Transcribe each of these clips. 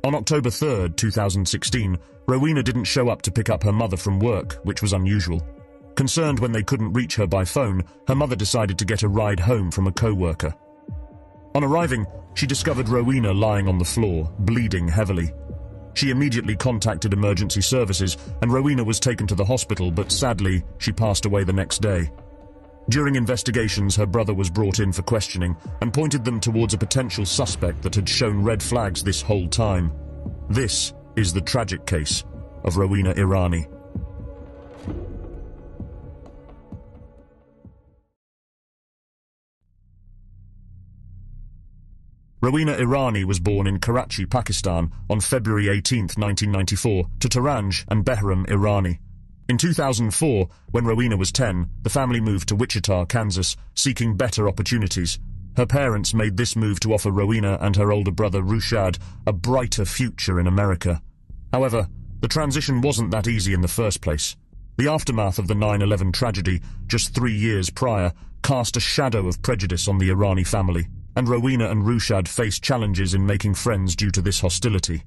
On October 3rd, 2016, Rowena didn't show up to pick up her mother from work, which was unusual. Concerned when they couldn't reach her by phone, her mother decided to get a ride home from a co-worker. On arriving, she discovered Rowena lying on the floor, bleeding heavily. She immediately contacted emergency services, and Rowena was taken to the hospital, but sadly, she passed away the next day. During investigations, her brother was brought in for questioning and pointed them towards a potential suspect that had shown red flags this whole time. This is the tragic case of Rowena Irani. Rowena Irani was born in Karachi, Pakistan on February 18, 1994, to Taranj and Behram Irani. In 2004, when Rowena was 10, the family moved to Wichita, Kansas, seeking better opportunities. Her parents made this move to offer Rowena and her older brother Rushad a brighter future in America. However, the transition wasn't that easy in the first place. The aftermath of the 9/11 tragedy, just 3 years prior, cast a shadow of prejudice on the Irani family, and Rowena and Rushad faced challenges in making friends due to this hostility.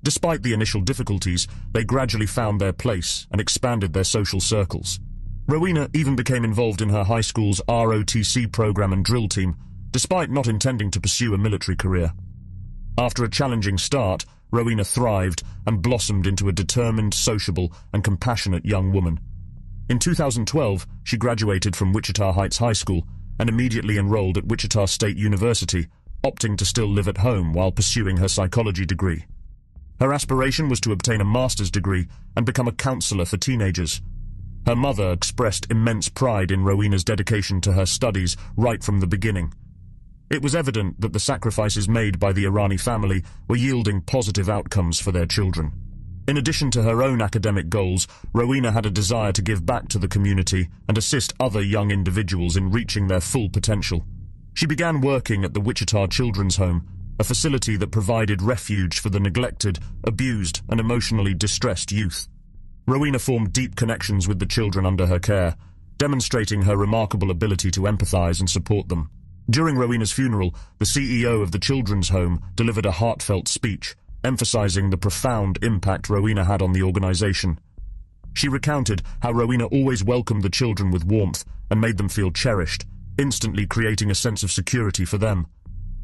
Despite the initial difficulties, they gradually found their place and expanded their social circles. Rowena even became involved in her high school's ROTC program and drill team, despite not intending to pursue a military career. After a challenging start, Rowena thrived and blossomed into a determined, sociable, and compassionate young woman. In 2012, she graduated from Wichita Heights High School and immediately enrolled at Wichita State University, opting to still live at home while pursuing her psychology degree. Her aspiration was to obtain a master's degree and become a counselor for teenagers. Her mother expressed immense pride in Rowena's dedication to her studies right from the beginning. It was evident that the sacrifices made by the Irani family were yielding positive outcomes for their children. In addition to her own academic goals, Rowena had a desire to give back to the community and assist other young individuals in reaching their full potential. She began working at the Wichita Children's Home, a facility that provided refuge for the neglected, abused, and emotionally distressed youth. Rowena formed deep connections with the children under her care, demonstrating her remarkable ability to empathize and support them. During Rowena's funeral, the CEO of the children's home delivered a heartfelt speech, emphasizing the profound impact Rowena had on the organization. She recounted how Rowena always welcomed the children with warmth and made them feel cherished, instantly creating a sense of security for them.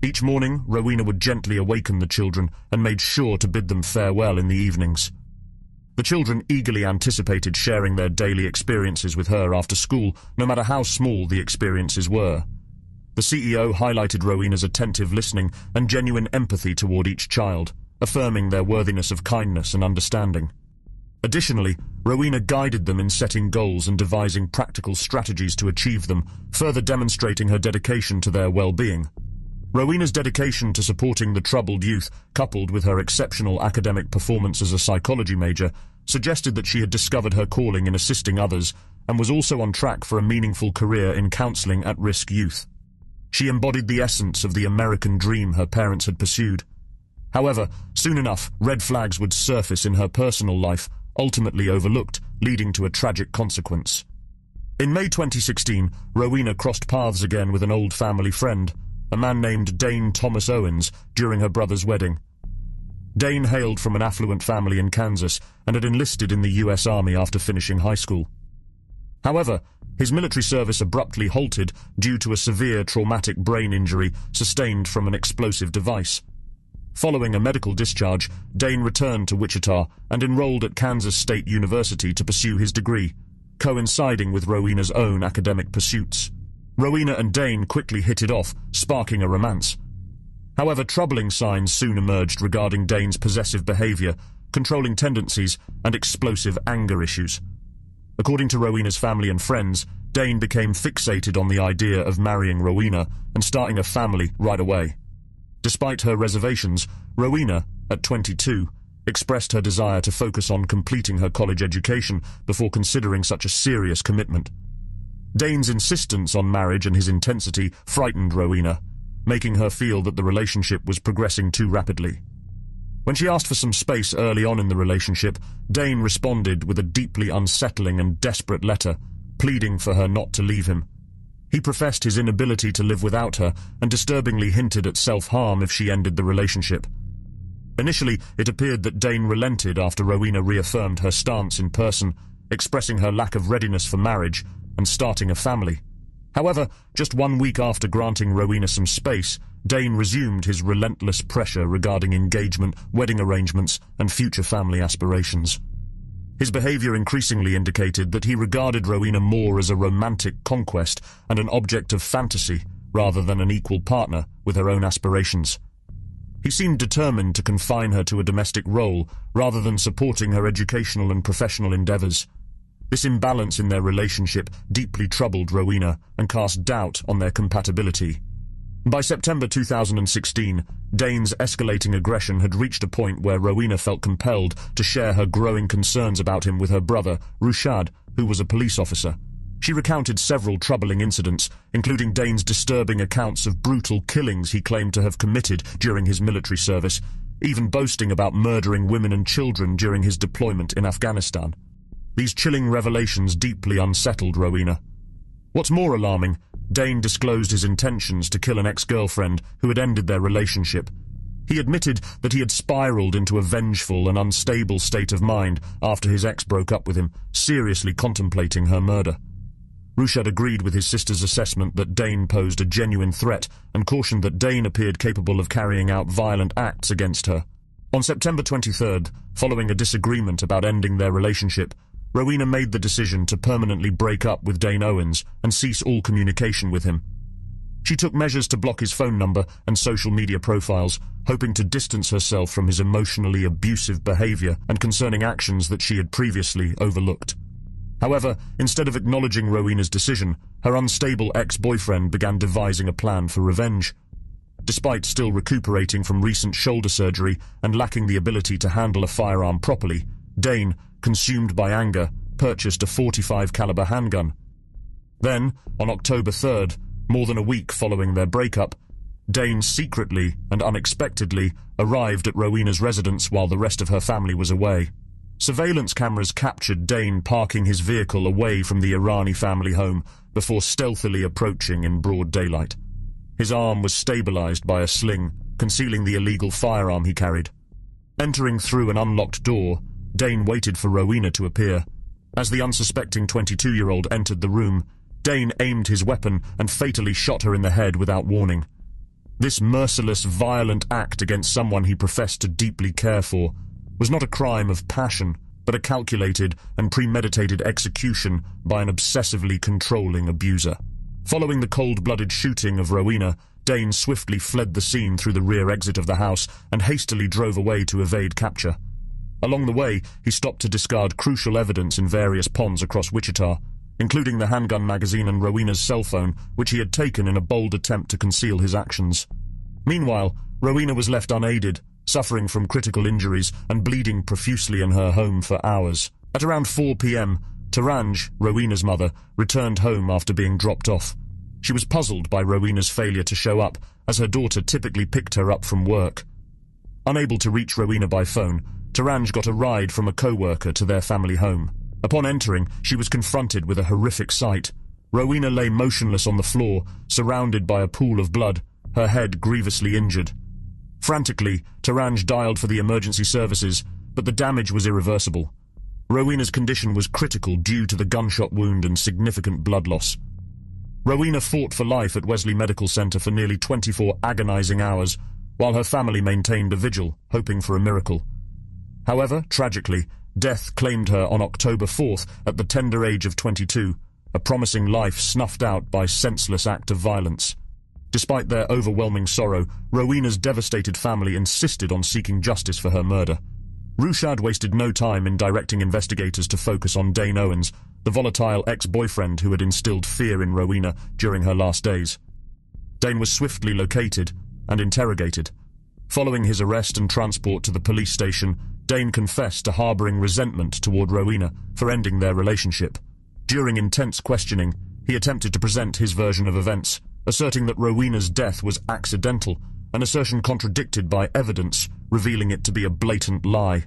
Each morning, Rowena would gently awaken the children and made sure to bid them farewell in the evenings. The children eagerly anticipated sharing their daily experiences with her after school, no matter how small the experiences were. The CEO highlighted Rowena's attentive listening and genuine empathy toward each child, affirming their worthiness of kindness and understanding. Additionally, Rowena guided them in setting goals and devising practical strategies to achieve them, further demonstrating her dedication to their well-being. Rowena's dedication to supporting the troubled youth, coupled with her exceptional academic performance as a psychology major, suggested that she had discovered her calling in assisting others and was also on track for a meaningful career in counseling at-risk youth. She embodied the essence of the American dream her parents had pursued. However, soon enough, red flags would surface in her personal life, ultimately overlooked, leading to a tragic consequence. In May 2016, Rowena crossed paths again with an old family friend, a man named Dane Thomas Owens, during her brother's wedding. Dane hailed from an affluent family in Kansas and had enlisted in the U.S. Army after finishing high school. However, his military service abruptly halted due to a severe traumatic brain injury sustained from an explosive device. Following a medical discharge, Dane returned to Wichita and enrolled at Kansas State University to pursue his degree, coinciding with Rowena's own academic pursuits. Rowena and Dane quickly hit it off, sparking a romance. However, troubling signs soon emerged regarding Dane's possessive behavior, controlling tendencies, and explosive anger issues. According to Rowena's family and friends, Dane became fixated on the idea of marrying Rowena and starting a family right away. Despite her reservations, Rowena, at 22, expressed her desire to focus on completing her college education before considering such a serious commitment. Dane's insistence on marriage and his intensity frightened Rowena, making her feel that the relationship was progressing too rapidly. When she asked for some space early on in the relationship, Dane responded with a deeply unsettling and desperate letter, pleading for her not to leave him. He professed his inability to live without her and disturbingly hinted at self-harm if she ended the relationship. Initially, it appeared that Dane relented after Rowena reaffirmed her stance in person, expressing her lack of readiness for marriage and starting a family. However, just 1 week after granting Rowena some space, Dane resumed his relentless pressure regarding engagement, wedding arrangements, and future family aspirations. His behavior increasingly indicated that he regarded Rowena more as a romantic conquest and an object of fantasy, rather than an equal partner with her own aspirations. He seemed determined to confine her to a domestic role, rather than supporting her educational and professional endeavors. This imbalance in their relationship deeply troubled Rowena and cast doubt on their compatibility. By September 2016, Dane's escalating aggression had reached a point where Rowena felt compelled to share her growing concerns about him with her brother, Rushad, who was a police officer. She recounted several troubling incidents, including Dane's disturbing accounts of brutal killings he claimed to have committed during his military service, even boasting about murdering women and children during his deployment in Afghanistan. These chilling revelations deeply unsettled Rowena. What's more alarming, Dane disclosed his intentions to kill an ex-girlfriend who had ended their relationship. He admitted that he had spiraled into a vengeful and unstable state of mind after his ex broke up with him, seriously contemplating her murder. Rushad agreed with his sister's assessment that Dane posed a genuine threat and cautioned that Dane appeared capable of carrying out violent acts against her. On September 23rd, following a disagreement about ending their relationship, Rowena made the decision to permanently break up with Dane Owens and cease all communication with him. She took measures to block his phone number and social media profiles, hoping to distance herself from his emotionally abusive behavior and concerning actions that she had previously overlooked. However, instead of acknowledging Rowena's decision, her unstable ex-boyfriend began devising a plan for revenge. Despite still recuperating from recent shoulder surgery and lacking the ability to handle a firearm properly, Dane, consumed by anger, purchased a .45 caliber handgun. Then, on October 3rd, more than a week following their breakup, Dane secretly and unexpectedly arrived at Rowena's residence while the rest of her family was away. Surveillance cameras captured Dane parking his vehicle away from the Irani family home before stealthily approaching in broad daylight. His arm was stabilized by a sling, concealing the illegal firearm he carried. Entering through an unlocked door, Dane waited for Rowena to appear. As the unsuspecting 22-year-old entered the room, Dane aimed his weapon and fatally shot her in the head without warning. This merciless, violent act against someone he professed to deeply care for was not a crime of passion, but a calculated and premeditated execution by an obsessively controlling abuser. Following the cold-blooded shooting of Rowena, Dane swiftly fled the scene through the rear exit of the house and hastily drove away to evade capture. Along the way, he stopped to discard crucial evidence in various ponds across Wichita, including the handgun magazine and Rowena's cell phone, which he had taken in a bold attempt to conceal his actions. Meanwhile, Rowena was left unaided, suffering from critical injuries and bleeding profusely in her home for hours. At around 4 p.m., Taranj, Rowena's mother, returned home after being dropped off. She was puzzled by Rowena's failure to show up, as her daughter typically picked her up from work. Unable to reach Rowena by phone, Taranj got a ride from a co-worker to their family home. Upon entering, she was confronted with a horrific sight. Rowena lay motionless on the floor, surrounded by a pool of blood, her head grievously injured. Frantically, Taranj dialed for the emergency services, but the damage was irreversible. Rowena's condition was critical due to the gunshot wound and significant blood loss. Rowena fought for life at Wesley Medical Center for nearly 24 agonizing hours, while her family maintained a vigil, hoping for a miracle. However, tragically, death claimed her on October 4th at the tender age of 22, a promising life snuffed out by senseless act of violence. Despite their overwhelming sorrow, Rowena's devastated family insisted on seeking justice for her murder. Rushad wasted no time in directing investigators to focus on Dane Owens, the volatile ex-boyfriend who had instilled fear in Rowena during her last days. Dane was swiftly located and interrogated. Following his arrest and transport to the police station, Dane confessed to harboring resentment toward Rowena for ending their relationship. During intense questioning, he attempted to present his version of events, asserting that Rowena's death was accidental, an assertion contradicted by evidence, revealing it to be a blatant lie.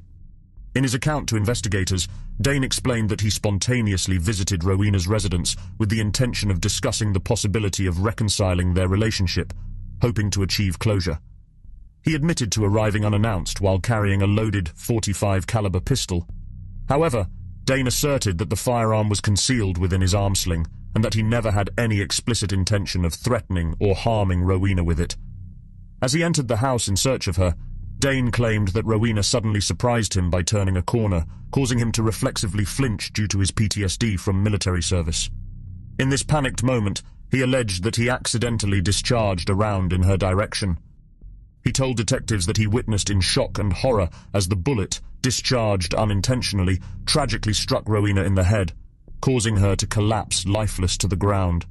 In his account to investigators, Dane explained that he spontaneously visited Rowena's residence with the intention of discussing the possibility of reconciling their relationship, hoping to achieve closure. He admitted to arriving unannounced while carrying a loaded .45 caliber pistol. However, Dane asserted that the firearm was concealed within his arm sling and that he never had any explicit intention of threatening or harming Rowena with it. As he entered the house in search of her, Dane claimed that Rowena suddenly surprised him by turning a corner, causing him to reflexively flinch due to his PTSD from military service. In this panicked moment, he alleged that he accidentally discharged a round in her direction. He told detectives that he witnessed in shock and horror as the bullet, discharged unintentionally, tragically struck Rowena in the head, causing her to collapse lifeless to the ground.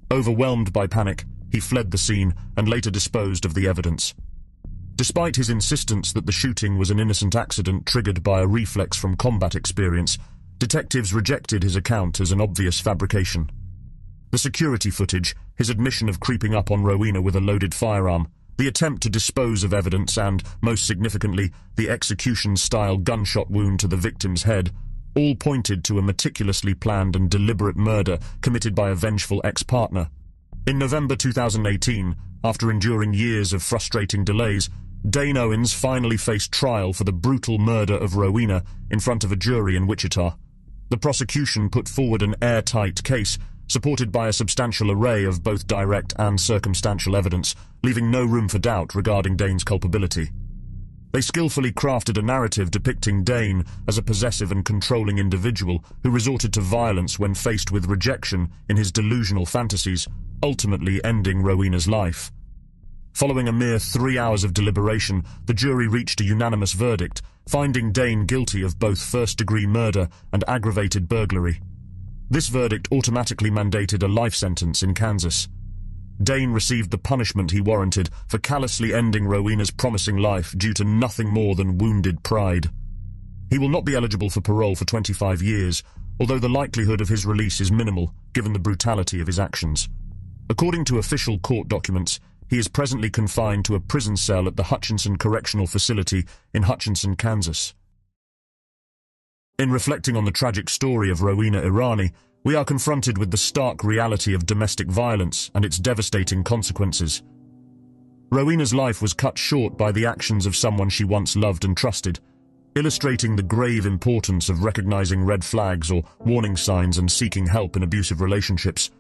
Overwhelmed by panic, he fled the scene and later disposed of the evidence. Despite his insistence that the shooting was an innocent accident triggered by a reflex from combat experience, detectives rejected his account as an obvious fabrication. The security footage, his admission of creeping up on Rowena with a loaded firearm, the attempt to dispose of evidence and, most significantly, the execution-style gunshot wound to the victim's head, all pointed to a meticulously planned and deliberate murder committed by a vengeful ex-partner. In November 2018, after enduring years of frustrating delays, Dane Owens finally faced trial for the brutal murder of Rowena in front of a jury in Wichita. The prosecution put forward an airtight case, supported by a substantial array of both direct and circumstantial evidence, leaving no room for doubt regarding Dane's culpability. They skillfully crafted a narrative depicting Dane as a possessive and controlling individual who resorted to violence when faced with rejection in his delusional fantasies, ultimately ending Rowena's life. Following a mere 3 hours of deliberation, the jury reached a unanimous verdict, finding Dane guilty of both first-degree murder and aggravated burglary. This verdict automatically mandated a life sentence in Kansas. Dane received the punishment he warranted for callously ending Rowena's promising life due to nothing more than wounded pride. He will not be eligible for parole for 25 years, although the likelihood of his release is minimal given the brutality of his actions. According to official court documents, he is presently confined to a prison cell at the Hutchinson Correctional Facility in Hutchinson, Kansas. In reflecting on the tragic story of Rowena Irani, we are confronted with the stark reality of domestic violence and its devastating consequences. Rowena's life was cut short by the actions of someone she once loved and trusted, illustrating the grave importance of recognizing red flags or warning signs and seeking help in abusive relationships.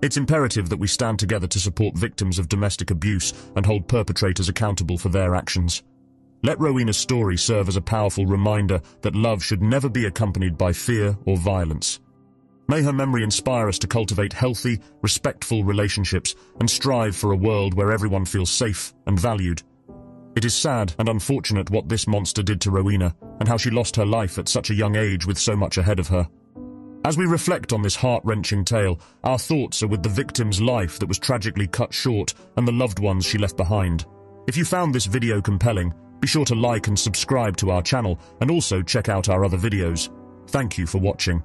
It's imperative that we stand together to support victims of domestic abuse and hold perpetrators accountable for their actions. Let Rowena's story serve as a powerful reminder that love should never be accompanied by fear or violence. May her memory inspire us to cultivate healthy, respectful relationships and strive for a world where everyone feels safe and valued. It is sad and unfortunate what this monster did to Rowena and how she lost her life at such a young age with so much ahead of her. As we reflect on this heart-wrenching tale, our thoughts are with the victim's life that was tragically cut short and the loved ones she left behind. If you found this video compelling, be sure to like and subscribe to our channel and also check out our other videos. Thank you for watching.